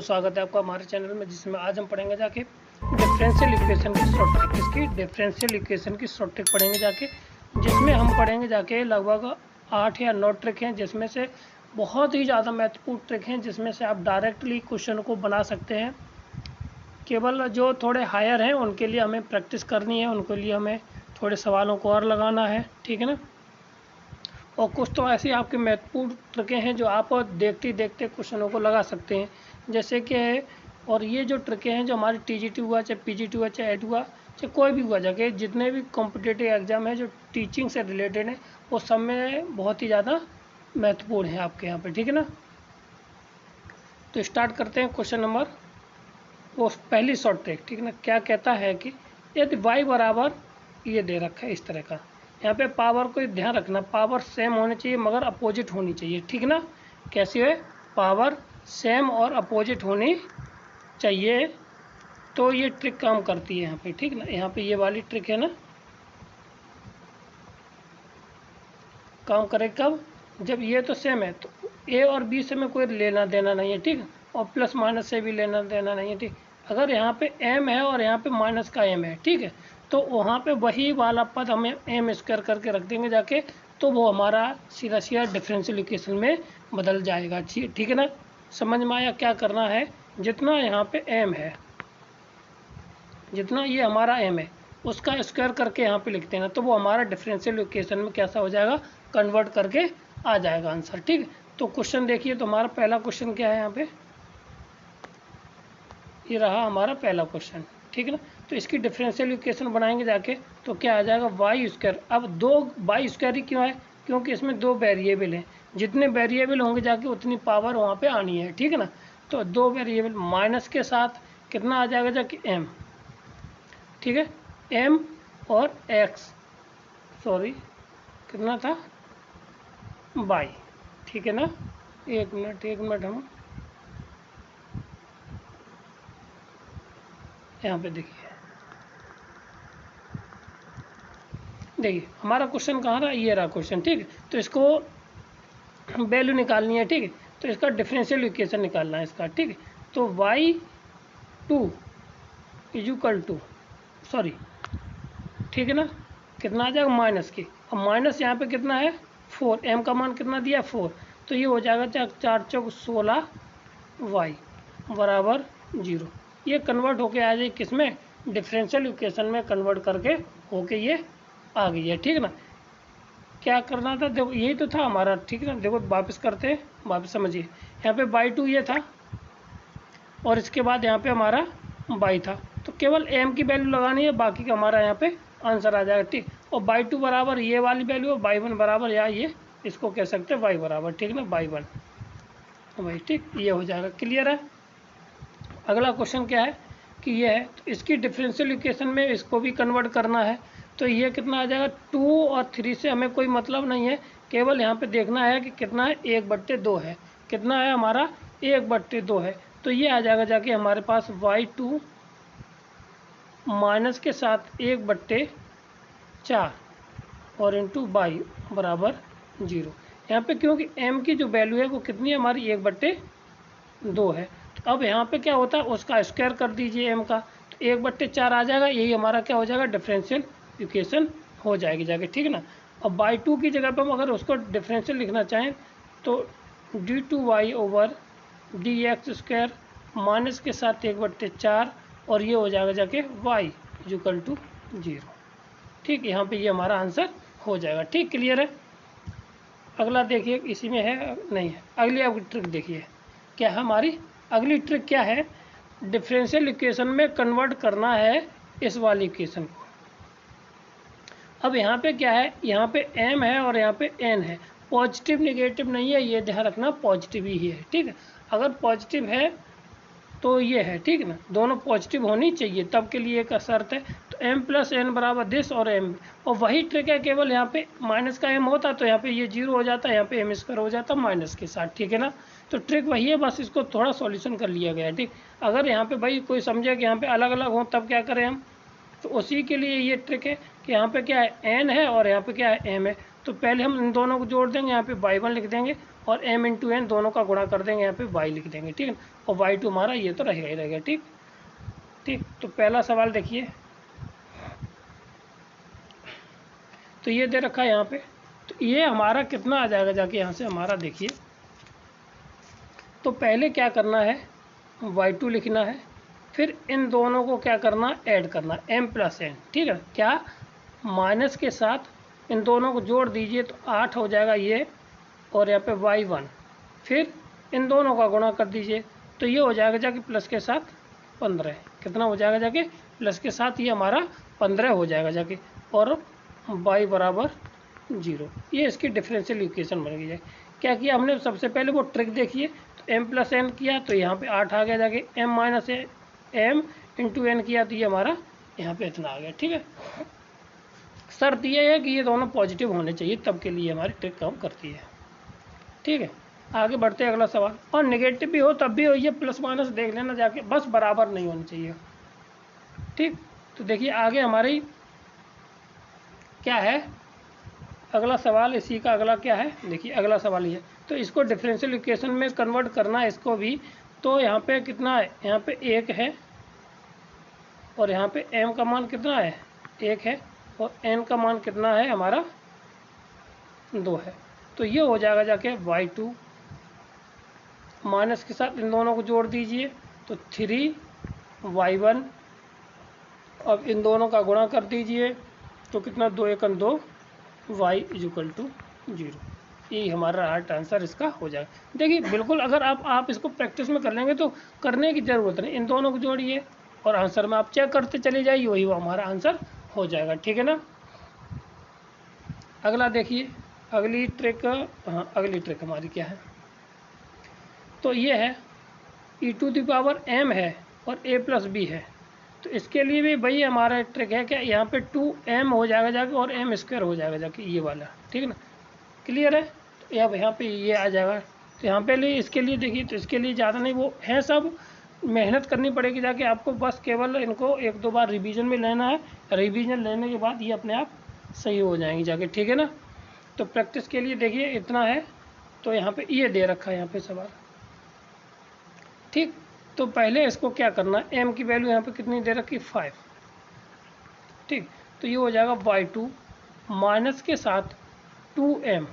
तो स्वागत है आपका हमारे चैनल में, जिसमें आज हम पढ़ेंगे जाके डिफरेंशियल इक्वेशन की शॉर्ट ट्रिक। इसकी डिफरेंशियल इक्वेशन की शॉर्ट ट्रिक पढ़ेंगे जाके, जिसमें हम पढ़ेंगे जाके लगभग 8 या 9 ट्रिक हैं, जिसमें से बहुत ही ज़्यादा महत्वपूर्ण ट्रिक हैं, जिसमें से आप डायरेक्टली क्वेश्चन को बना सकते हैं। केवल जो थोड़े हायर हैं उनके लिए हमें प्रैक्टिस करनी है, उनके लिए हमें थोड़े सवालों को और लगाना है, ठीक है ना। और कुछ तो ऐसी आपकी महत्वपूर्ण ट्रिकें हैं जो आप देखते देखते क्वेश्चनों को लगा सकते हैं, जैसे कि और ये जो ट्रिकें हैं जो हमारी टीजीटी हुआ, चाहे पीजीटी हुआ, चाहे एड हुआ, चाहे कोई भी हुआ, जाके जितने भी कॉम्पिटिटिव एग्जाम है जो टीचिंग से रिलेटेड है, वो सब में बहुत ही ज़्यादा महत्वपूर्ण है आपके यहाँ पे, ठीक है ना। तो स्टार्ट करते हैं क्वेश्चन नंबर, वो पहली शॉर्ट ट्रिक, ठीक है ना। क्या कहता है कि यदि y बराबर ये दे रखा है इस तरह का, यहाँ पे पावर को ध्यान रखना, पावर सेम होनी चाहिए मगर अपोजिट होनी चाहिए, ठीक ना। कैसी है, पावर सेम और अपोजिट होनी चाहिए, तो ये ट्रिक काम करती है यहाँ पे, ठीक ना। यहाँ पे ये वाली ट्रिक है ना, काम करे कब, जब ये तो सेम है, तो ए और बी से में कोई लेना देना नहीं है, ठीक। और प्लस माइनस से भी लेना देना नहीं है, ठीक। अगर यहाँ पे एम है और यहाँ पे माइनस का एम है, ठीक है, तो वहाँ पे वही वाला पद हमें एम स्क्वायर करके रख देंगे जाके, तो वो हमारा सीधा सीधा डिफरेंशियल इक्वेशन में बदल जाएगा, ठीक है ना। समझ में आया क्या करना है, जितना यहाँ पे एम है, जितना ये हमारा एम है, उसका स्क्वायर करके यहाँ पे लिखते हैं ना, तो वो हमारा डिफरेंशियल इक्वेशन में कैसा हो जाएगा, कन्वर्ट करके आ जाएगा आंसर, ठीक। तो क्वेश्चन देखिए, तो हमारा पहला क्वेश्चन क्या है यहाँ पे, ये रहा हमारा पहला क्वेश्चन, ठीक है ना। तो इसकी डिफरेंशियल इक्वेशन बनाएंगे जाके, तो क्या आ जाएगा वाई स्क्वायर। अब दो वाई स्क्वायर ही क्यों है, क्योंकि इसमें दो वेरिएबल हैं, जितने वेरिएबल होंगे जाके उतनी पावर वहाँ पे आनी है, ठीक है ना। तो दो वेरिएबल माइनस के साथ कितना आ जाएगा जाके एम, ठीक है, एम और एक्स, सॉरी कितना था, बाई, ठीक है ना। एक मिनट हम यहाँ पे देखिए हमारा क्वेश्चन कहाँ रहा, ये रहा क्वेश्चन, ठीक है। तो इसको वैल्यू निकालनी है, ठीक है। तो इसका डिफरेंशियल इक्वेशन निकालना है इसका, ठीक है। तो y2 इक्वल टू, सॉरी, ठीक है ना, कितना आ जाएगा माइनस की, अब माइनस यहाँ पे कितना है 4, m का मान कितना दिया 4, तो ये हो जाएगा 4 चौक 16 y बराबर 0। ये कन्वर्ट होके आ जाए किस में, डिफरेंशियल इक्वेशन में कन्वर्ट करके होके ये आ गई है, ठीक है ना। क्या करना था, देखो यही तो था हमारा, ठीक है ना। देखो वापस करते हैं, वापस समझिए, यहाँ पे y2 ये था और इसके बाद यहाँ पे हमारा y था, तो केवल m की वैल्यू लगानी है, बाकी का हमारा यहाँ पे आंसर आ जाएगा, ठीक। और y2 बराबर ये वाली वैल्यू है, y1 बराबर या ये इसको कह सकते हैं y बराबर, ठीक है ना, y1 वही, ठीक, ये हो जाएगा, क्लियर है। अगला क्वेश्चन क्या है कि ये है, तो इसकी डिफरेंशियल इक्वेशन में इसको भी कन्वर्ट करना है, तो ये कितना आ जाएगा 2 और 3 से हमें कोई मतलब नहीं है, केवल यहाँ पे देखना है कि कितना है, 1/2 है, कितना है हमारा 1/2 है। तो ये आ जाएगा जाके हमारे पास y2 माइनस के साथ 1/4 और इंटू बाई बराबर 0। यहाँ पे क्योंकि m की जो वैल्यू है वो कितनी है हमारी 1/2 है, तो अब यहाँ पे क्या होता है, उसका स्क्वायर कर दीजिए m का, तो 1/4 आ जाएगा, यही हमारा क्या हो जाएगा, डिफरेंशियल इक्वेशन हो जाएगी जाके, ठीक है ना। अब बाई 2 की जगह पर हम अगर उसको डिफरेंशियल लिखना चाहें तो d2y over D x square minus के साथ 1/4 और ये हो जाएगा जाके y इक्वल टू 0, ठीक। यहाँ पे ये हमारा आंसर हो जाएगा, ठीक, क्लियर है। अगला देखिए, इसी में है नहीं है, अगली आपकी ट्रिक देखिए क्या है हमारी, अगली ट्रिक क्या है, डिफरेंशियल इक्वेशन में कन्वर्ट करना है इस वाली इक्वेशन को। अब यहाँ पे क्या है, यहाँ पे m है और यहाँ पे n है, पॉजिटिव निगेटिव नहीं है, ये ध्यान रखना, पॉजिटिव ही है, ठीक है। अगर पॉजिटिव है तो ये है, ठीक है ना, दोनों पॉजिटिव होनी चाहिए, तब के लिए एक शर्त है। तो m प्लस एन बराबर दिस और m, और वही ट्रिक है, केवल यहाँ पे माइनस का m होता तो यहाँ पे ये 0 हो जाता, यहाँ पे m स्क्वायर हो जाता माइनस के साथ, ठीक है ना। तो ट्रिक वही है, बस इसको थोड़ा सॉल्यूशन कर लिया गया है, ठीक। अगर यहाँ पे भाई कोई समझे कि यहाँ पे अलग अलग हो, तब क्या करें हम, तो उसी के लिए ये ट्रिक है कि यहाँ पे क्या है n है और यहाँ पे क्या है m है। तो पहले हम इन दोनों को जोड़ देंगे, यहाँ पे y1 लिख देंगे और m इंटू n दोनों का गुणा कर देंगे, यहाँ पे y लिख देंगे, ठीक है। और y2 हमारा ये तो रहेगा ही रहेगा, ठीक ठीक। तो पहला सवाल देखिए, तो ये दे रखा है यहाँ पे, तो ये हमारा कितना आ जाएगा जाके यहाँ से हमारा देखिए। तो पहले क्या करना है, y2 लिखना है, फिर इन दोनों को क्या करना, ऐड करना, m प्लस n, ठीक है। क्या माइनस के साथ इन दोनों को जोड़ दीजिए तो 8 हो जाएगा ये, और यहाँ पे y1, फिर इन दोनों का गुणा कर दीजिए तो ये हो जाएगा जाके प्लस के साथ 15। कितना हो जाएगा जाके, प्लस के साथ ये हमारा 15 हो जाएगा जाके, और y बराबर 0। ये इसकी डिफरेंशियल इक्वेशन बन गई है। क्या किया हमने, सबसे पहले वो ट्रिक देखिए, तो m प्लस n किया तो यहाँ पे 8 आ गया जाके, m minus m into n किया तो ये हमारा यहाँ पे इतना आ गया, ठीक है। शर्त ये है कि ये दोनों पॉजिटिव होने चाहिए, तब के लिए हमारी ट्रिक काम करती है, ठीक है। आगे बढ़ते हैं अगला सवाल, और नेगेटिव भी हो तब भी हो, ये प्लस माइनस देख लेना जाके, बस बराबर नहीं होनी चाहिए, ठीक। तो देखिए आगे हमारी क्या है अगला सवाल, इसी का अगला क्या है, देखिए अगला सवाल ये है। तो इसको डिफरेंशियल इक्वेशन में कन्वर्ट करना है इसको भी, तो यहाँ पे कितना है, यहाँ पे 1 है और यहाँ पे m का मान कितना है, 1 है, और n का मान कितना है हमारा, 2 है। तो ये हो जाएगा जाके y2, माइनस के साथ इन दोनों को जोड़ दीजिए तो 3y1, अब इन दोनों का गुणा कर दीजिए तो कितना, 2 एकम 2, y इक्वल टू 0। यही हमारा राइट आंसर इसका हो जाएगा। देखिए बिल्कुल अगर आप इसको प्रैक्टिस में कर लेंगे तो करने की ज़रूरत नहीं, इन दोनों को जोड़िए और आंसर में आप चेक करते चले जाइए, वही वो हमारा आंसर हो जाएगा, ठीक है ना। अगला देखिए, अगली ट्रिक, हाँ अगली ट्रिक हमारी क्या है, तो ये है e⁻m है और a प्लस b है। तो इसके लिए भी भाई हमारा ट्रिक है कि यहाँ पे 2m हो जाएगा जाके और m स्क्वायर हो जाएगा जाके, ये वाला, ठीक है ना, क्लियर है। तो यहाँ पे ये आ जाएगा, तो यहाँ पे लिए इसके लिए देखिए, तो इसके लिए ज़्यादा नहीं वो है, सब मेहनत करनी पड़ेगी जाके आपको, बस केवल इनको 1-2 बार रिवीजन में लेना है, रिवीजन लेने के बाद ये अपने आप सही हो जाएंगी जाके, ठीक है ना। तो प्रैक्टिस के लिए देखिए इतना है, तो यहाँ पे ये दे रखा है यहाँ पे सवाल, ठीक। तो पहले इसको क्या करना है, m की वैल्यू यहाँ पे कितनी दे रखी, 5, ठीक। तो ये हो जाएगा y2 माइनस के साथ 2m,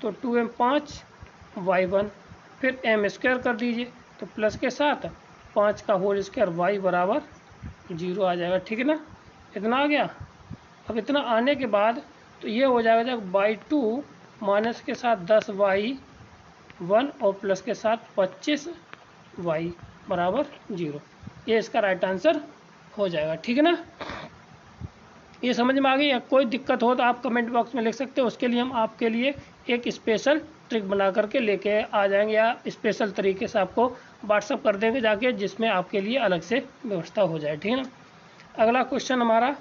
तो 2m 5, y1, फिर m स्क्वायर कर दीजिए तो प्लस के साथ 5 का होल स्क्वायर, y बराबर 0 आ जाएगा, ठीक है ना। इतना आ गया। अब इतना आने के बाद तो ये हो जाएगा जब y2 माइनस के साथ 10y1 और प्लस के साथ 25y बराबर 0। ये इसका राइट आंसर हो जाएगा, ठीक है ना। ये समझ में आ गई। कोई दिक्कत हो तो आप कमेंट बॉक्स में लिख सकते हो, उसके लिए हम आपके लिए एक स्पेशल ट्रिक बना करके लेके आ जाएंगे, या स्पेशल तरीके से आपको व्हाट्सअप कर देंगे जाके, जिसमें आपके लिए अलग से व्यवस्था हो जाए, ठीक है ना। अगला क्वेश्चन हमारा,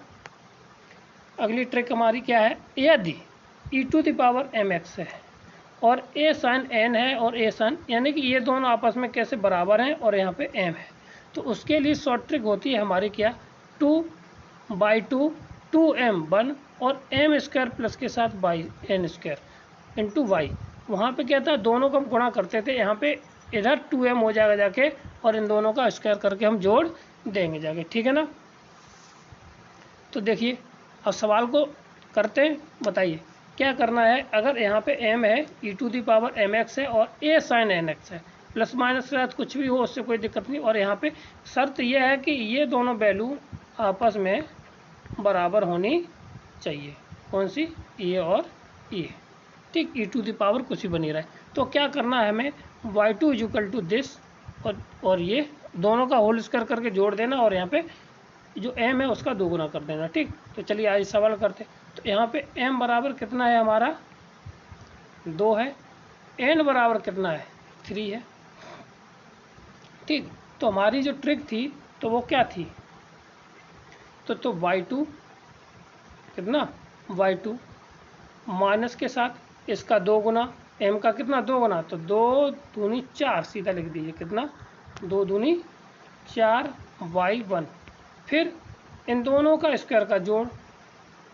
अगली ट्रिक हमारी क्या है, यदि e⁻mx है और a sin n है और a sin, यानी कि ये दोनों आपस में कैसे बराबर हैं और यहाँ पे m है, तो उसके लिए शॉर्ट ट्रिक होती है हमारी क्या, 2/2 2m 1 और m स्क्वायर प्लस के साथ by n square into y. वहाँ पे क्या था, दोनों को हम गुणा करते थे, यहाँ पे इधर 2m हो जाएगा जाके और इन दोनों का स्क्वायर करके हम जोड़ देंगे जाके, ठीक है ना। तो देखिए अब सवाल को करते हैं, बताइए क्या करना है। अगर यहाँ पे m है, e⁻mx है और a sin nx है, प्लस माइनस के साथ कुछ भी हो उससे कोई दिक्कत नहीं, और यहाँ पे शर्त यह है कि ये दोनों वैल्यू आपस में बराबर होनी चाहिए, कौन सी, ये और ये, ठीक। e⁻ कुछ भी बनी रहा है। तो क्या करना है हमें, y2 इक्वल टू दिस, और ये दोनों का होल स्क्वायर करके जोड़ देना, और यहाँ पे जो m है उसका दोगुना कर देना, ठीक। तो चलिए आज सवाल करते हैं। तो यहाँ पे m बराबर कितना है हमारा, 2 है, n बराबर कितना है, 3 है, ठीक। तो हमारी जो ट्रिक थी तो वो क्या थी, तो y2 कितना, y2 माइनस के साथ इसका 2 गुना, m का कितना 2 गुना, तो 2 दूनी 4, सीधा लिख दीजिए कितना, 2 दूनी 4 y1 फिर इन दोनों का स्क्वायर का जोड़,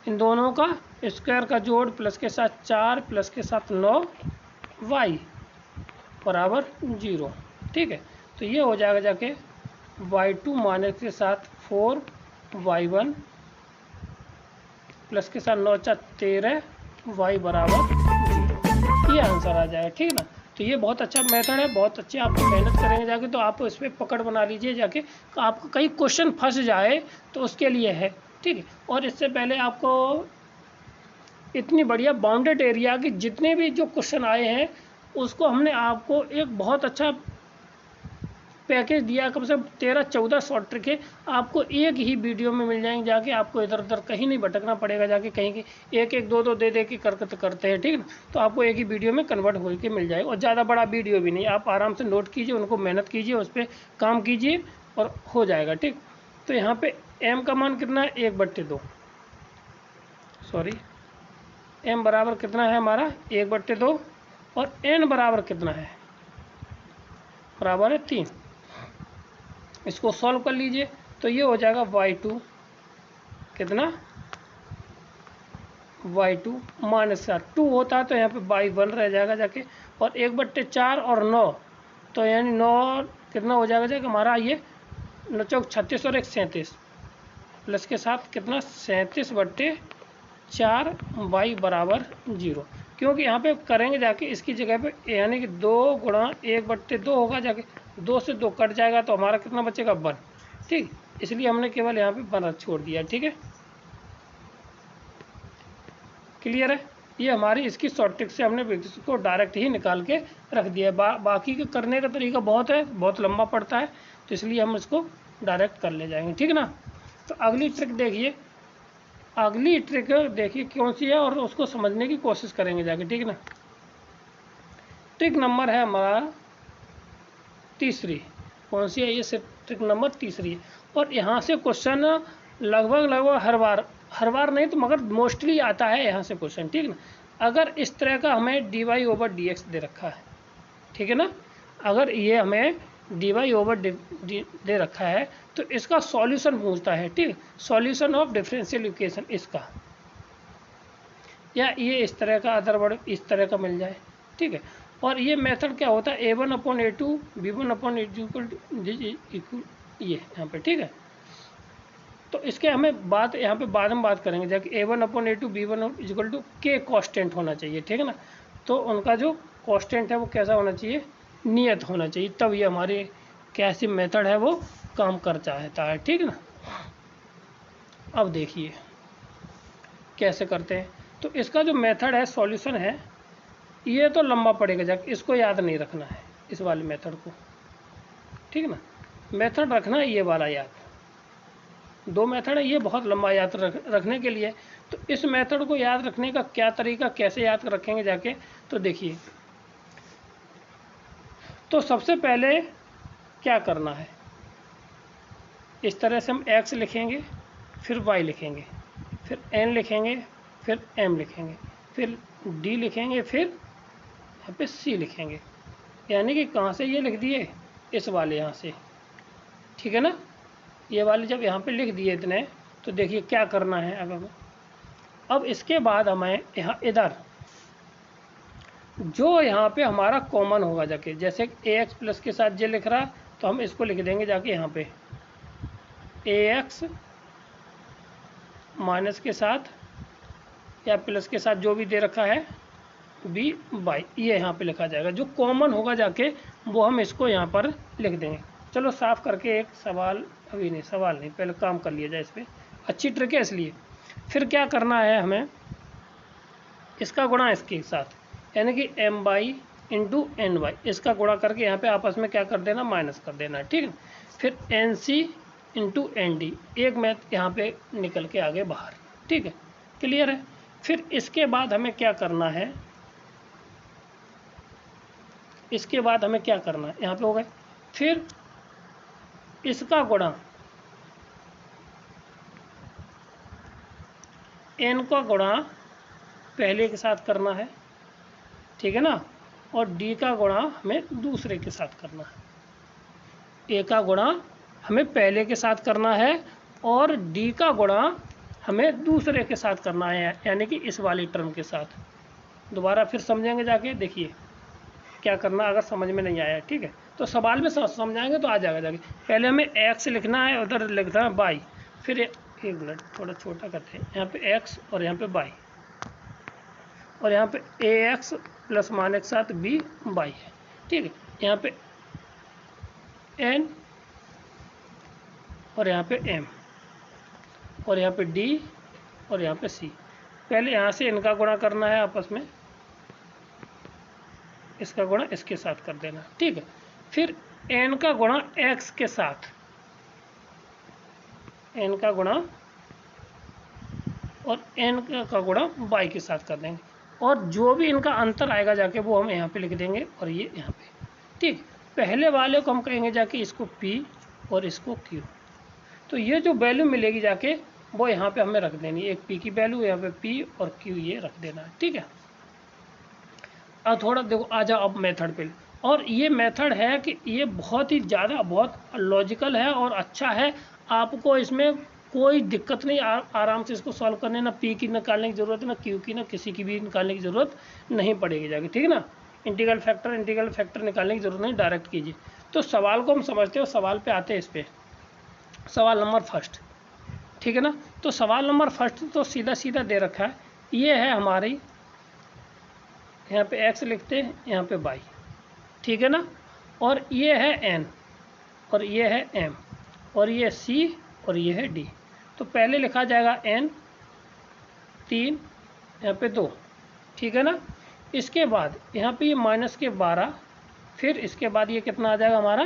इन दोनों का स्क्वायर का जोड़ प्लस के साथ 4 प्लस के साथ 9 y बराबर 0। ठीक है, तो ये हो जाएगा जाके y2 माइनस के साथ 4y1 प्लस के साथ 9 4 13 y बराबर 0। ये आंसर आ जाएगा। ठीक है ना, तो ये बहुत अच्छा मेथड है, बहुत अच्छे आप मेहनत करेंगे जाके तो आप इस पर पकड़ बना लीजिए जाके, तो आपको कहीं क्वेश्चन फंस जाए तो उसके लिए है। ठीक है, और इससे पहले आपको इतनी बढ़िया बाउंडेड एरिया की जितने भी जो क्वेश्चन आए हैं उसको हमने आपको एक बहुत अच्छा पैकेज दिया, कम से कम 13-14 शॉर्ट ट्रिक है आपको एक ही वीडियो में मिल जाएंगे जाके, आपको इधर उधर कहीं नहीं भटकना पड़ेगा जाके, कहीं की एक एक दो दो दे के करते हैं। ठीक है ना, तो आपको एक ही वीडियो में कन्वर्ट होकर मिल जाएगा, और ज़्यादा बड़ा वीडियो भी नहीं, आप आराम से नोट कीजिए, उनको मेहनत कीजिए, उस पर काम कीजिए और हो जाएगा। ठीक, तो यहाँ पे m का मान कितना है 1/2, सॉरी m बराबर कितना है हमारा 1/2, और n बराबर कितना है, बराबर है 3। इसको सॉल्व कर लीजिए तो ये हो जाएगा y2 कितना, y2 माइनस 2 होता है तो यहाँ पे y1 रह जाएगा जाके, और 1/4 और 9, तो यानी 9 कितना हो जाएगा जाके हमारा ये 9 चौक 36 और 1 37 प्लस के साथ कितना 37/4 y बराबर 0। क्योंकि यहाँ पे करेंगे जाके इसकी जगह पे यानी कि 2 गुणा 1/2 होगा जाके, 2 से 2 कट जाएगा तो हमारा कितना बचेगा 1। ठीक, इसलिए हमने केवल यहाँ पे 1 छोड़ दिया। ठीक है, क्लियर है, ये हमारी इसकी शॉर्ट ट्रिक से हमने इसको डायरेक्ट ही निकाल के रख दिया है। बाकी के करने का तरीका बहुत है, बहुत लंबा पड़ता है, तो इसलिए हम इसको डायरेक्ट कर ले जाएंगे। ठीक है ना, तो अगली ट्रिक देखिए, अगली ट्रिक देखिए कौन सी है और उसको समझने की कोशिश करेंगे जाके। ठीक है ना, ट्रिक नंबर है हमारा तीसरी, कौन सी है ये, ट्रिक नंबर तीसरी है, और यहाँ से क्वेश्चन लगभग हर बार नहीं तो मगर मोस्टली आता है यहाँ से क्वेश्चन। ठीक है ना, अगर इस तरह का हमें dy/dx दे रखा है, ठीक है ना, अगर ये हमें dy/दे रखा है तो इसका सॉल्यूशन पूछता है। ठीक, सॉल्यूशन ऑफ डिफरेंशियल इक्वेशन इसका, या ये इस तरह का अदर वर्ड इस तरह का मिल जाए। ठीक है, और ये मेथड क्या होता है a1/a2 b1/a2 ये यहाँ पे। ठीक है, तो इसके हमें बात यहाँ पे बाद में बात करेंगे जाके, a1/a2 b1 k कांस्टेंट होना चाहिए। ठीक है ना, तो उनका जो कांस्टेंट है वो कैसा होना चाहिए, नियत होना चाहिए, तब ये हमारी कैसी मेथड है वो काम कर चाहता है। ठीक है ना, अब देखिए कैसे करते हैं। तो इसका जो मेथड है सॉल्यूशन है ये तो लंबा पड़ेगा जाके, इसको याद नहीं रखना है इस वाले मेथड को। ठीक है ना, मेथड रखना है ये वाला याद, 2 मेथड है ये बहुत लंबा याद रखने के लिए। तो इस मेथड को याद रखने का क्या तरीका, कैसे याद रखेंगे जाके, तो देखिए, तो सबसे पहले क्या करना है, इस तरह से हम x लिखेंगे, फिर y लिखेंगे, फिर n लिखेंगे, फिर m लिखेंगे, फिर d लिखेंगे, फिर यहाँ पे c लिखेंगे, यानी कि कहाँ से ये लिख दिए, इस वाले यहाँ से। ठीक है ना, ये वाले जब यहाँ पे लिख दिए इतने, तो देखिए क्या करना है। अब इसके बाद हमें यहाँ इधर जो यहाँ पे हमारा कॉमन होगा जाके, जैसे ax प्लस के साथ जे लिख रहा तो हम इसको लिख देंगे जाके यहाँ पे ax माइनस के साथ या प्लस के साथ जो भी दे रखा है b बाई, ये यहाँ पे लिखा जाएगा। जो कॉमन होगा जाके वो हम इसको यहाँ पर लिख देंगे। चलो साफ करके एक सवाल, अभी नहीं सवाल नहीं, पहले काम कर लिया जाए इस पर, अच्छी ट्रिक है इसलिए। फिर क्या करना है हमें, इसका गुणा इसके साथ, यानी कि m/(n/) इसका गुणा करके यहाँ पे आपस में क्या कर देना, माइनस कर देना। ठीक है, फिर nc/nd, एक मैथ यहाँ पे निकल के आगे बाहर। ठीक है, क्लियर है। फिर इसके बाद हमें क्या करना है, इसके बाद हमें क्या करना है, यहाँ पे हो गए, फिर इसका गुणा n का गुणा पहले के साथ करना है, ठीक है ना, और d का गुणा हमें दूसरे के साथ करना है। a का गुणा हमें पहले के साथ करना है और डी का गुणा हमें दूसरे के साथ करना है, यानी कि इस वाली टर्म के साथ। दोबारा फिर समझेंगे जाके, देखिए क्या करना अगर समझ में नहीं आया, ठीक है। तो सवाल में समझाएंगे तो आ जाएगा जाके। पहले हमें एक्स लिखना है, उधर लिखना है बाई, फिर एक मिनट थोड़ा छोटा करते हैं, यहाँ पे एक्स और यहाँ पे बाई, और यहाँ पे ए एक्स प्लस मान के साथ बी बाई है, ठीक है। यहाँ पे एन और यहाँ पे एम और यहाँ पे डी और यहाँ पे सी। पहले यहाँ से इनका गुणा करना है आपस में, इसका गुणा इसके साथ कर देना, ठीक है। फिर एन का गुणा एक्स के साथ, एन का गुणा और एन का गुणा बाई के साथ कर देंगे, और जो भी इनका अंतर आएगा जाके वो हम यहाँ पे लिख देंगे और ये यहाँ पे, ठीक। पहले वाले को हम कहेंगे जाके इसको P और इसको Q। तो ये जो वैल्यू मिलेगी जाके वो यहाँ पे हमें रख देनी है, एक P की वैल्यू यहाँ पे P और Q ये रख देना है, ठीक है। अब थोड़ा देखो, आ जाओ अब मेथड पे। और ये मेथड है कि ये बहुत ही ज़्यादा बहुत लॉजिकल है और अच्छा है, आपको इसमें कोई दिक्कत नहीं, आराम से इसको सॉल्व करने, ना P की निकालने की ज़रूरत है, ना Q की, ना किसी की भी निकालने की ज़रूरत नहीं पड़ेगी जाके, ठीक है ना। इंटीग्रल फैक्टर निकालने की ज़रूरत नहीं, डायरेक्ट कीजिए। तो सवाल को हम समझते हो, सवाल पे आते हैं इस पर, सवाल नंबर फर्स्ट, ठीक है ना। तो सवाल नंबर फर्स्ट तो सीधा सीधा दे रखा है, ये है हमारी, यहाँ पे x लिखते हैं, यहाँ पे y, ठीक है ना। और ये है n और ये है m और ये c और ये है d। तो पहले लिखा जाएगा n 3, यहाँ पे 2, ठीक है ना। इसके बाद यहाँ पे ये माइनस के 12, फिर इसके बाद ये कितना आ जाएगा हमारा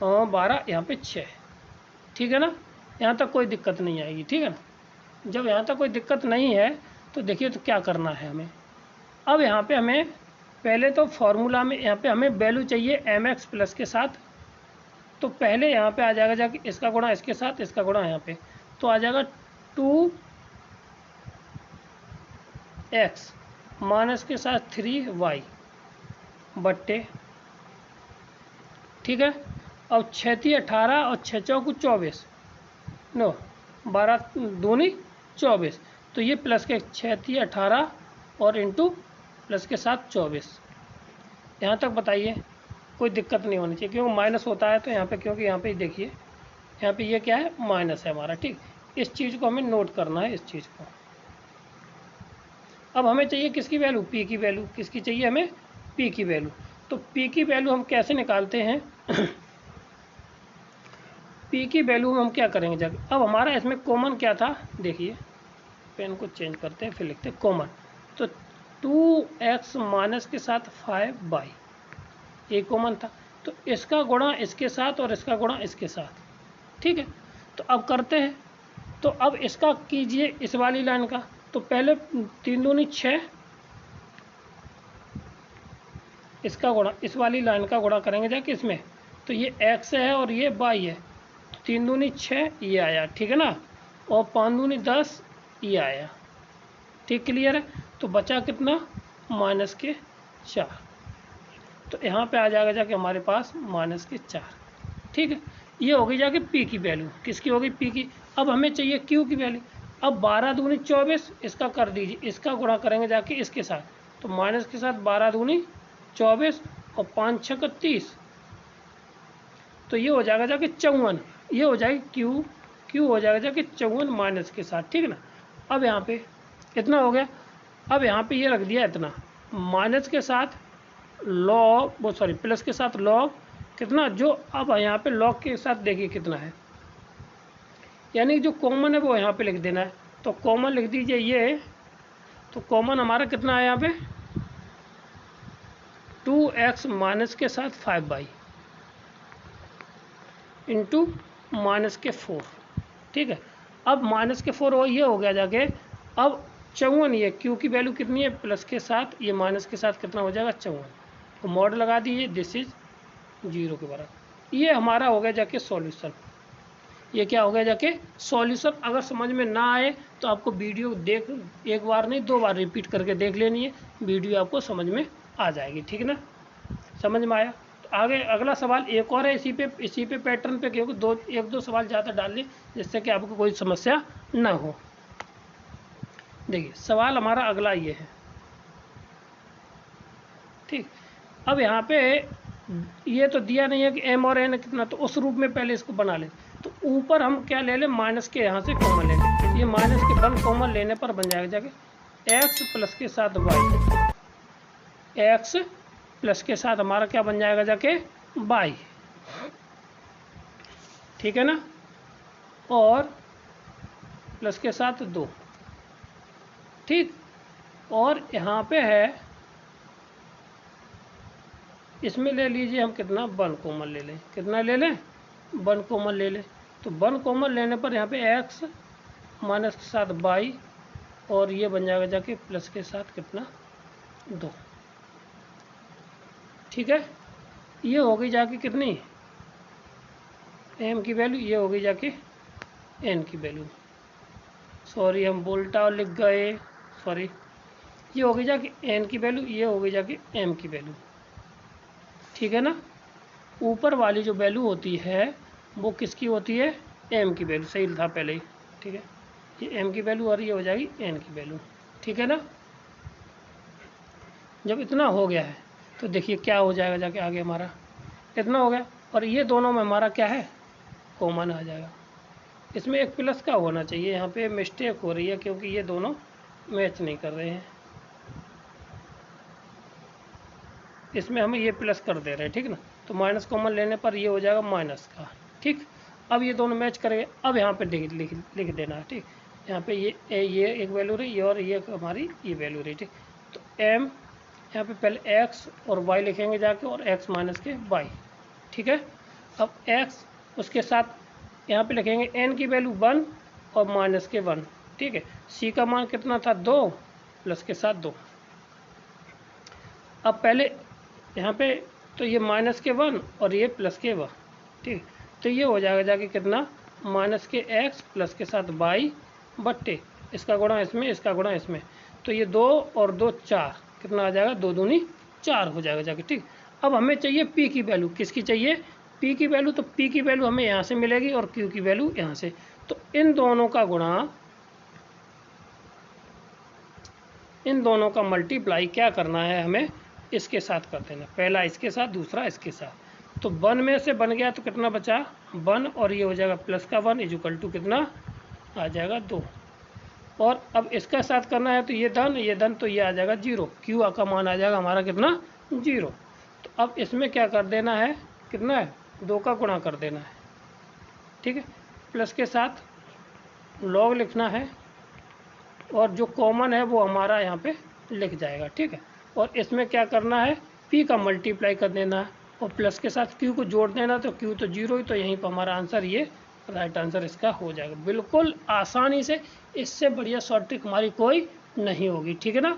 12, यहाँ पे 6, ठीक है ना। यहाँ तक कोई दिक्कत नहीं आएगी, ठीक है ना। जब यहाँ तक कोई दिक्कत नहीं है तो देखिए तो क्या करना है हमें। अब यहाँ पे हमें पहले तो फॉर्मूला में यहाँ पे हमें वैल्यू चाहिए mx प्लस के साथ, तो पहले यहाँ पे आ जाएगा जाके इसका गुणा इसके साथ, इसका गुणा यहाँ पे, तो आ जाएगा 2x माइनस के साथ 3y बट्टे, ठीक है। अब 6 18 और 6 चौको 24, नो 12 दूनी 24, तो ये प्लस के 6 18 और इंटू प्लस के साथ 24। यहाँ तक बताइए कोई दिक्कत नहीं होनी चाहिए, क्योंकि माइनस होता है तो यहाँ पे, क्योंकि यहाँ पे देखिए यहाँ पे ये क्या है माइनस है हमारा, ठीक। इस चीज़ को हमें नोट करना है, इस चीज़ को। अब हमें चाहिए किसकी वैल्यू, P की वैल्यू। किसकी चाहिए हमें, P की वैल्यू। तो P की वैल्यू हम कैसे निकालते हैं P की वैल्यू हम क्या करेंगे जाके, अब हमारा इसमें कॉमन क्या था, देखिए पेन को चेंज करते हैं, फिर लिखते हैं कॉमन। तो 2x माइनस के साथ 5y ये कॉमन था, तो इसका गुणा इसके साथ और इसका गुणा इसके साथ, ठीक है। तो अब करते हैं, तो अब इसका कीजिए इस वाली लाइन का, तो पहले 3 दूनी 6, इसका गुणा इस वाली लाइन का गुणा करेंगे जाके इसमें, तो ये x है और ये y है, तो 3 दूनी 6 ये आया, ठीक है ना, और 5 दूनी 10 ये आया, ठीक, क्लियर है। तो बचा कितना, माइनस के 4, तो यहाँ पे आ जाएगा जाके हमारे पास माइनस के 4, ठीक है। ये होगी जाके P की वैल्यू, किसकी होगी, P की। अब हमें चाहिए Q की वैल्यू। अब 12 दूनी 24, इसका कर दीजिए, इसका गुणा करेंगे जाके इसके साथ, तो माइनस के साथ 12 दूनी 24 और 5 6 30, तो ये हो जाएगा जाके 54, ये हो जाएगी Q हो जाएगा जाके 54 माइनस के साथ, ठीक है ना। अब यहाँ पे इतना हो गया, अब यहाँ पे ये रख दिया इतना, माइनस के साथ लॉग, वो सॉरी प्लस के साथ लॉग कितना, जो अब यहाँ पे लॉग के साथ देखिए कितना है, यानी जो कॉमन है वो यहाँ पे लिख देना है। तो कॉमन लिख दीजिए ये, तो कॉमन हमारा कितना है यहाँ पे 2x माइनस के साथ 5y इंटू माइनस के 4, ठीक है। अब माइनस के 4 ये हो गया जाके, अब 54, ये Q की वैल्यू कितनी है, प्लस के साथ ये माइनस के साथ कितना हो जाएगा 54, तो मॉड लगा दीजिए, दिस इज 0 के बराबर। ये हमारा हो गया जाके सॉल्यूशन, ये क्या हो गया जाके सॉल्यूशन। अगर समझ में ना आए तो आपको वीडियो देख, एक बार नहीं 2 बार रिपीट करके देख लेनी है, वीडियो आपको समझ में आ जाएगी, ठीक है ना, समझ में आया। तो आगे अगला सवाल एक और है इसी पे पैटर्न पे, क्योंकि एक दो सवाल ज़्यादा डाल लें जिससे कि आपको कोई समस्या ना हो। देखिए सवाल हमारा अगला ये है, ठीक। अब यहाँ पे ये तो दिया नहीं है कि m और n कितना, तो उस रूप में पहले इसको बना लें। तो ऊपर हम क्या ले लें, माइनस के यहाँ से कॉमन ले लें। ये माइनस के 1 कॉमन लेने पर बन जाएगा जाके x प्लस के साथ y, x प्लस के साथ हमारा क्या बन जाएगा जाके y, ठीक है ना, और प्लस के साथ 2, ठीक। और यहाँ पे है, इसमें ले लीजिए हम कितना 1 कॉमन ले लें, कितना ले लें 1 कॉमन ले लें। तो 1 कॉमन लेने पर यहाँ पे x माइनस के साथ y, और ये बन जाएगा जाके प्लस के साथ कितना 2, ठीक है। ये हो गई जाके कितनी m की वैल्यू, ये हो गई जाके n की वैल्यू, सॉरी हम बोल्टा लिख गए, सॉरी, ये हो गई जाके n की वैल्यू, ये हो गई जाके m की वैल्यू, ठीक है ना। ऊपर वाली जो वैल्यू होती है वो किसकी होती है, m की वैल्यू, सही था पहले ही, ठीक है। ये m की वैल्यू और ये हो जाएगी n की वैल्यू, ठीक है ना। जब इतना हो गया है तो देखिए क्या हो जाएगा जाके आगे, हमारा इतना हो गया और ये दोनों में हमारा क्या है, कॉमन आ जाएगा। इसमें एक प्लस का होना चाहिए, यहाँ पे मिस्टेक हो रही है क्योंकि ये दोनों मैच नहीं कर रहे हैं, इसमें हम ये प्लस कर दे रहे हैं, ठीक ना। तो माइनस कॉमन लेने पर ये हो जाएगा माइनस का, ठीक। अब ये दोनों मैच करेंगे, अब यहाँ पे लिख देना है, ठीक। यहाँ पे ये एक वैल्यू रही और ये हमारी ये वैल्यू रही, ठीक। तो m यहाँ पे पहले x और y लिखेंगे जाके, और x माइनस के y, ठीक है। अब x उसके साथ यहाँ पे लिखेंगे n की वैल्यू 1 और माइनस के 1, ठीक है। c का मान कितना था 2 प्लस के साथ 2। अब पहले यहाँ पे तो ये माइनस के 1 और ये प्लस के 1, ठीक। तो ये हो जाएगा जाके कितना, माइनस के x प्लस के साथ y बट्टे इसका गुणा इसमें, इसका गुणा इसमें, तो ये 2 और 2 4, कितना आ जाएगा 2 दूनी 4 हो जाएगा जाके, ठीक। अब हमें चाहिए p की वैल्यू, किसकी चाहिए, p की वैल्यू। तो p की वैल्यू हमें यहाँ से मिलेगी और q की वैल्यू यहाँ से। तो इन दोनों का गुणा, इन दोनों का मल्टीप्लाई क्या करना है हमें, इसके साथ कर देना, पहला इसके साथ दूसरा इसके साथ। तो 1 में से बन गया तो कितना बचा 1, और ये हो जाएगा प्लस का 1 इजुकल टू कितना आ जाएगा 2। और अब इसका साथ करना है तो ये धन तो ये आ जाएगा 0, क्यू का मान आ जाएगा हमारा कितना 0। तो अब इसमें क्या कर देना है, कितना है 2 का गुणा कर देना है, ठीक है। प्लस के साथ लॉग लिखना है और जो कॉमन है वो हमारा यहाँ पे लिख जाएगा, ठीक है। और इसमें क्या करना है, p का मल्टीप्लाई कर देना है और प्लस के साथ q को जोड़ देना, तो q तो 0 ही, तो यहीं पर हमारा आंसर, ये राइट आंसर इसका हो जाएगा, बिल्कुल आसानी से। इससे बढ़िया शॉर्ट ट्रिक हमारी कोई नहीं होगी, ठीक है ना,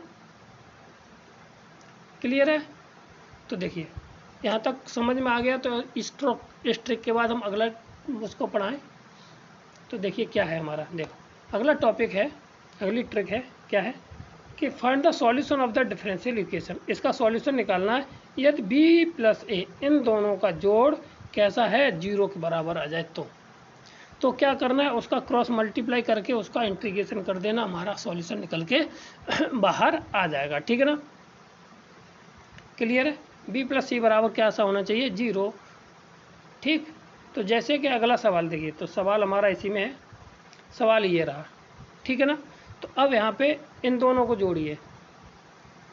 क्लियर है। तो देखिए यहाँ तक समझ में आ गया, तो इस ट्रिक के बाद हम अगला उसको पढ़ाएं। तो देखिए क्या है हमारा, देखो अगला टॉपिक है, अगली ट्रिक है, क्या है कि find the solution of the differential equation. इसका सॉल्यूशन निकालना है यदि b प्लस a इन दोनों का जोड़ कैसा है 0 के बराबर आ जाए तो क्या करना है, उसका क्रॉस मल्टीप्लाई करके उसका इंटीग्रेशन कर देना, हमारा सॉल्यूशन निकल के बाहर आ जाएगा, ठीक है ना, क्लियर है। b प्लस सी बराबर क्या सा होना चाहिए 0, ठीक। तो जैसे कि अगला सवाल देखिए, तो सवाल हमारा इसी में है, सवाल ये रहा, ठीक है ना। तो अब यहाँ पे इन दोनों को जोड़िए,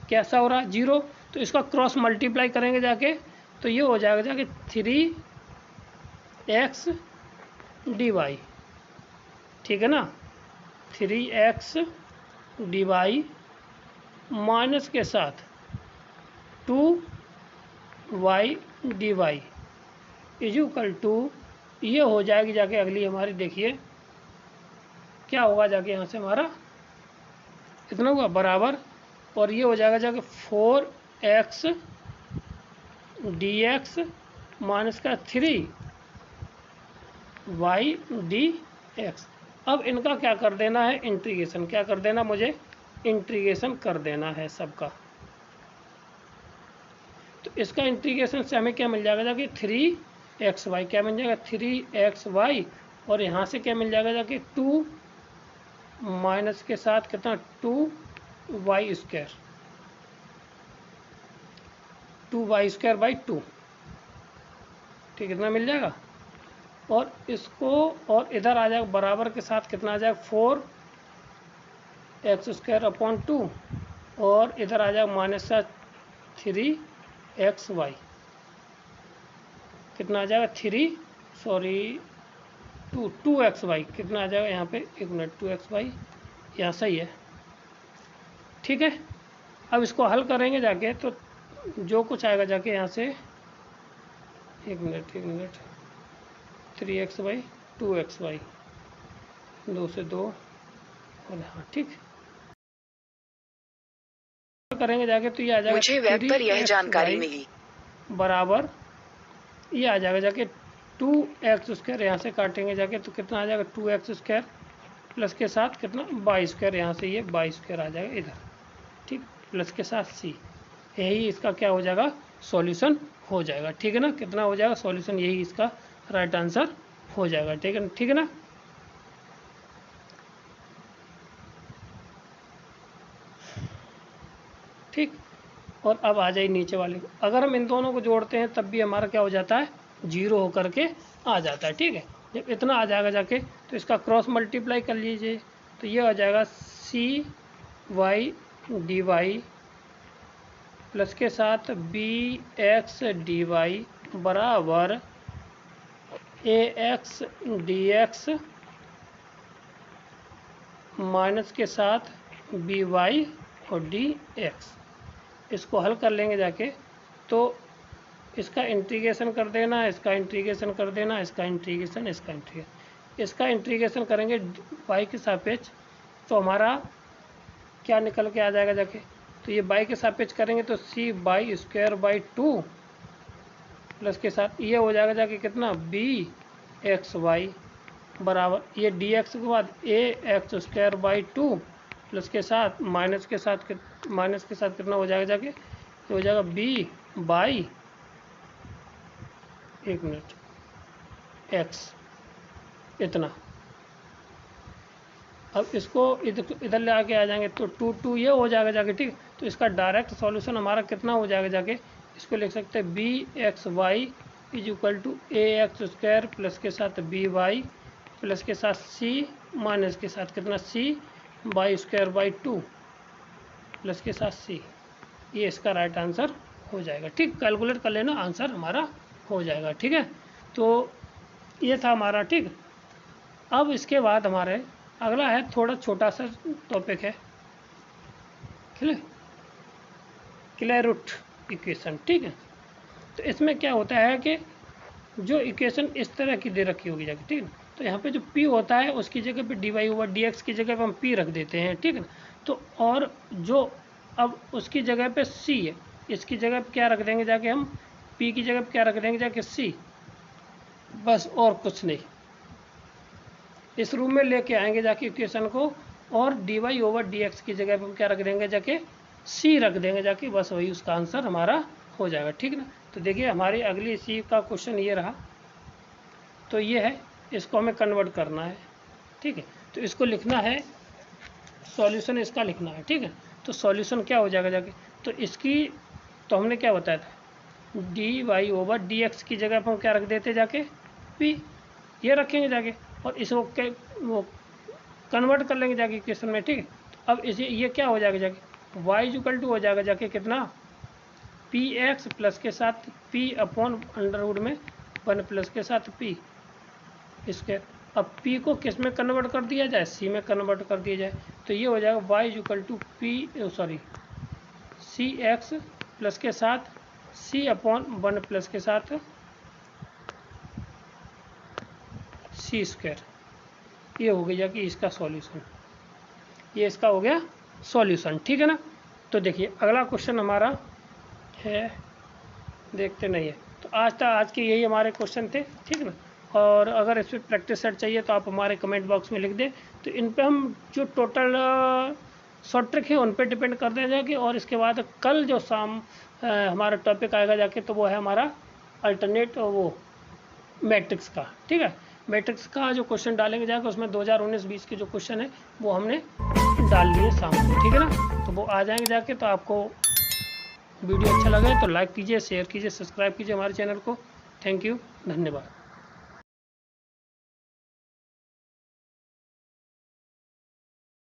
कैसा हो रहा है 0, तो इसका क्रॉस मल्टीप्लाई करेंगे जाके, तो ये हो जाएगा जाके 3x dy, ठीक है ना, 3x dy माइनस के साथ 2y dy इजुकल टू, ये हो जाएगी जाके अगली हमारी, देखिए क्या होगा जाके यहाँ से हमारा इतना हुआ बराबर, और ये हो जाएगा जाके 4x dx माइनस का 3y dx। अब इनका क्या कर देना है, इंटीग्रेशन, क्या कर देना, मुझे इंटीग्रेशन कर देना है सबका। तो इसका इंटीग्रेशन से हमें क्या मिल जाएगा जाके 3xy, क्या मिल जाएगा 3xy, और यहाँ से क्या मिल जाएगा जाके 2 माइनस के साथ कितना 2y square, 2y square by 2, ठीक, इतना मिल जाएगा। और इसको और इधर आ जाएगा बराबर के साथ कितना आ जाएगा 4x स्क्वायर अपॉन 2, और इधर आ जाएगा माइनस का 3xy, कितना आ जाएगा 2xy, कितना आ जाएगा यहाँ पे, 1 मिनट, 2xy यहाँ सही है, ठीक है। अब इसको हल करेंगे जाके तो जो कुछ आएगा जाके यहाँ से, 1 मिनट 3xy 2xy, 2 से 2 और हाँ, ठीक, करेंगे जाके तो ये आ जाएगा, मुझे वेब पर यह जानकारी मिली, बराबर ये आ जाएगा जाके 2x स्क्वायर, यहाँ से काटेंगे जाके तो कितना आ जाएगा 2x स्क्वायर प्लस के साथ कितना y स्क्वायर, यहाँ से ये y स्क्वायर आ जाएगा इधर, ठीक, प्लस के साथ c, यही इसका क्या हो जाएगा सॉल्यूशन हो जाएगा, ठीक है ना। कितना हो जाएगा सॉल्यूशन, यही इसका राइट आंसर हो जाएगा, ठीक है, ठीक है ना। ठीक, और अब आ जाए नीचे वाले, अगर हम इन दोनों को जोड़ते हैं तब भी हमारा क्या हो जाता है 0 होकर के आ जाता है, ठीक है। जब इतना आ जाएगा जाके तो इसका क्रॉस मल्टीप्लाई कर लीजिए, तो ये आ जाएगा cy dy प्लस के साथ bx dy बराबर ax dx माइनस के साथ by और dx। इसको हल कर लेंगे जाके तो इसका इंटीग्रेशन कर देना, इसका इंटीग्रेशन कर देना, इसका इंटीग्रेशन, इसका इंटीग्रेशन करेंगे y के सापेक्ष, तो हमारा क्या निकल के आ जाएगा जाके, तो ये y के सापेक्ष करेंगे तो c by square by 2 plus के साथ ये हो जाएगा जाके कितना bxy बराबर ये dx के बाद ax स्क्वायर बाई 2 प्लस के साथ माइनस के साथ कितना हो जाएगा जाके, ये हो जाएगा b बाई 1 मिनट x, इतना। अब इसको इधर ले आके आ जाएंगे तो 2 ये हो जाएगा जाके, ठीक। तो इसका डायरेक्ट सॉल्यूशन हमारा कितना हो जाएगा जाके, इसको लिख सकते हैं bxy is equal to ax square plus के साथ by प्लस के साथ c माइनस के साथ कितना c by square by 2 plus के साथ c, ये इसका राइट आंसर हो जाएगा, ठीक। कैलकुलेट कर लेना, आंसर हमारा हो जाएगा, ठीक है। तो ये था हमारा, ठीक। अब इसके बाद हमारे अगला है थोड़ा छोटा सा टॉपिक है क्लियर रूट इक्वेशन, ठीक है। तो इसमें क्या होता है कि जो इक्वेशन इस तरह की दे रखी होगी जाके, ठीक है, तो यहाँ पे जो p होता है उसकी जगह पे dy ओवर dx की जगह पे हम p रख देते हैं, ठीक है। तो और जो अब उसकी जगह पे c है, इसकी जगह पे क्या रख देंगे जाके, हम p की जगह पे क्या रख देंगे जाके c, बस और कुछ नहीं। इस रूम में लेके आएंगे जाके इक्वेशन को, और dy ओवर dx की जगह पे हम क्या रख देंगे जाके c रख देंगे जाके, बस वही उसका आंसर हमारा हो जाएगा, ठीक ना। तो देखिए हमारी अगली सी का क्वेश्चन ये रहा, तो ये है, इसको हमें कन्वर्ट करना है, ठीक है। तो इसको लिखना है, सॉल्यूशन इसका लिखना है, ठीक है। तो सॉल्यूशन क्या हो जाएगा जाके, तो इसकी तो हमने क्या बताया था, dy ओवर dx की जगह पर हम क्या रख देते जाके p, ये रखेंगे जाके, और इसको वो कन्वर्ट कर लेंगे जाके इक्वेशन में, ठीक है। तो अब इसे ये क्या हो जाएगा जाके, y इक्वल टू हो जाएगा जाके कितना px प्लस के साथ p अपॉन अंडर रूट में 1 प्लस के साथ p इसके। अब p को किस में कन्वर्ट कर दिया जाए, c में कन्वर्ट कर दिया जाए, तो ये हो जाएगा y equal to cx plus के साथ c अपॉन 1 प्लस के साथ c स्क्वायर। ये हो गया कि इसका सॉल्यूशन, ये इसका हो गया सॉल्यूशन, ठीक है ना। तो देखिए अगला क्वेश्चन हमारा है, देखते नहीं है, तो आज के यही हमारे क्वेश्चन थे, ठीक है ना। और अगर इस पर प्रैक्टिस सेट चाहिए तो आप हमारे कमेंट बॉक्स में लिख दें, तो इन पे हम जो टोटल शॉर्ट ट्रिक है उन पे डिपेंड कर दें जाएंगे। और इसके बाद कल जो शाम हमारा टॉपिक आएगा जाके, तो वो है हमारा अल्टरनेट वो मैट्रिक्स का, ठीक है। मैट्रिक्स का जो क्वेश्चन डालेंगे जाकर उसमें 2019-20 के जो क्वेश्चन है वो हमने डाल लिए सामने, ठीक है ना। तो वो आ जाएंगे जाके। तो आपको वीडियो अच्छा लगे तो लाइक कीजिए, शेयर कीजिए, सब्सक्राइब कीजिए हमारे चैनल को। थैंक यू, धन्यवाद।